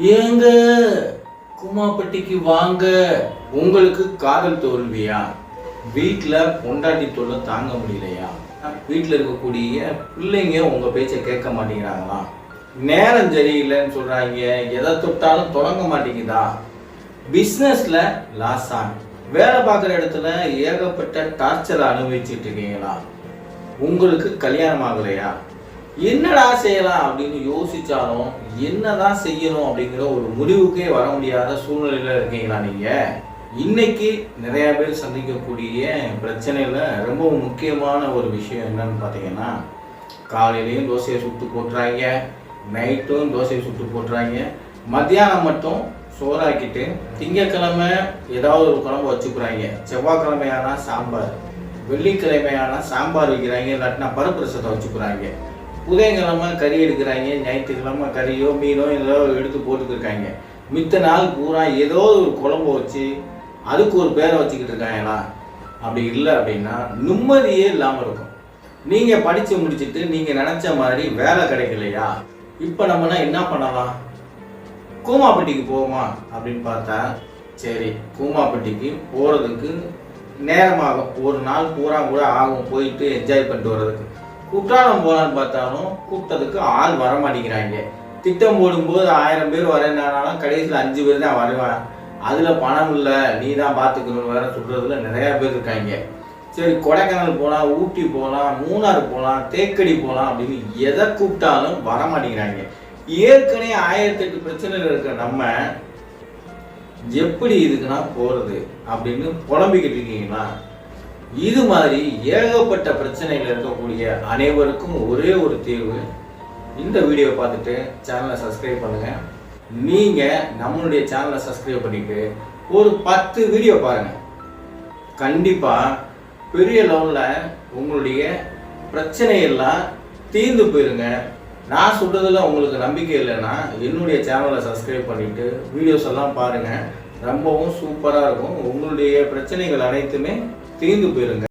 ஏங்க கூமாப்பட்டிக்கு வாங்க. உங்களுக்கு காதல் தோல்வியா? வீட்டில் பொண்டாட்டி தொல்லை தாங்க முடியலையா? வீட்டில் இருக்கக்கூடிய பிள்ளைங்க உங்கள் பேச்சை கேட்க மாட்டேங்கிறாங்களா? நேரம் சரியில்லைன்னு சொல்கிறாங்க, எதை தொட்டாலும் தொடங்க மாட்டேங்குதா? பிஸ்னஸில் லாஸ் ஆன், வேலை பார்க்குற இடத்துல ஏகப்பட்ட டார்ச்சரை அனுபவிச்சுட்டு இருக்கீங்களா? உங்களுக்கு கல்யாணம் ஆகலையா? என்னடா செய்யலாம் அப்படின்னு யோசிச்சாலும் என்னதான் செய்யணும் அப்படிங்கிற ஒரு முடிவுக்கே வர முடியாத சூழ்நிலையில் இருக்கீங்களா நீங்கள்? இன்னைக்கு நிறைய பேர் சந்திக்கக்கூடிய பிரச்சனையில் ரொம்ப முக்கியமான ஒரு விஷயம் என்னன்னு பார்த்தீங்கன்னா, காலையிலையும் தோசையை சுட்டு போட்டுறாங்க, நைட்டும் தோசையை சுட்டு போட்டுறாங்க, மத்தியானம் மட்டும் சோறாக்கிட்டு திங்கக்கிழமை ஏதாவது ஒரு குழம்பு வச்சுக்கிறாங்க, செவ்வாய்க்கிழமையானா சாம்பார், வெள்ளிக்கிழமையானா சாம்பார் வைக்கிறாங்க, இல்லாட்டினா பருப்பு ரசத்தை வச்சுக்கிறாங்க, புதன்கிழமை கறி எடுக்கிறாங்க, ஞாயிற்றுக்கிழமை கறியோ மீனோ ஏதோ எடுத்து போட்டுக்கிருக்காங்க, மித்த நாள் பூரா ஏதோ ஒரு குழம்பு வச்சு அதுக்கு ஒரு பேரை வச்சுக்கிட்டு இருக்காங்களா? அப்படி இல்லை அப்படின்னா நிம்மதியே இல்லாமல் இருக்கும். நீங்கள் படித்து முடிச்சுட்டு நீங்கள் நினச்ச மாதிரி வேலை கிடைக்கலையா? இப்போ நம்மனா என்ன பண்ணலாம்? கூமாப்பட்டிக்கு போவோமா அப்படின்னு பார்த்தா, சரி கூமாப்பட்டிக்கு போகிறதுக்கு நேரமாகும், ஒரு நாள் பூரா கூட ஆகும் போயிட்டு என்ஜாய் பண்ணிட்டு வர்றதுக்கு. குற்றாலம் போகலான்னு பார்த்தாலும் கூப்பிட்டதுக்கு ஆள் வர மாட்டேங்கிறாங்க. திட்டம் போடும்போது 1000 பேர் வரேன்னாலும் கடைசியில் 5 பேர் தான் வருவேன், அதில் பணம் இல்லை, நீ தான் பார்த்துக்கணும்னு வேற சொல்கிறதுல நிறையா பேர் இருக்காங்க. சரி கொடைக்கானல் போகலாம், ஊட்டி போகலாம், மூணார் போகலாம், தேக்கடி போகலாம் அப்படின்னு எதை கூப்பிட்டாலும் வர மாட்டேங்கிறாங்க. ஏற்கனவே 1008 பிரச்சனைகள் இருக்கிற நம்ம எப்படி இதுக்குன்னா போகிறது அப்படின்னு புலம்பிக்கிட்டு இருக்கீங்களா? இது மாதிரி ஏகப்பட்ட பிரச்சனைகள் இருக்கக்கூடிய அனைவருக்கும் ஒரே ஒரு தீர்வு. இந்த வீடியோ பார்த்துட்டு சேனலை சப்ஸ்கிரைப் பண்ணுங்கள். நீங்கள் நம்மளுடைய சேனலை சப்ஸ்கிரைப் பண்ணிட்டு ஒரு 10 வீடியோ பாருங்கள். கண்டிப்பாக பெரிய லெவலில் உங்களுடைய பிரச்சனையெல்லாம் தீர்ந்து போயிருங்க. நான் சொல்கிறதுல உங்களுக்கு நம்பிக்கை இல்லைன்னா என்னுடைய சேனலை சப்ஸ்கிரைப் பண்ணிவிட்டு வீடியோஸ் எல்லாம் பாருங்கள். ரொம்பவும் சூப்பராக இருக்கும். உங்களுடைய பிரச்சனைகள் அனைத்துமே தீர்ந்து போயிருங்க.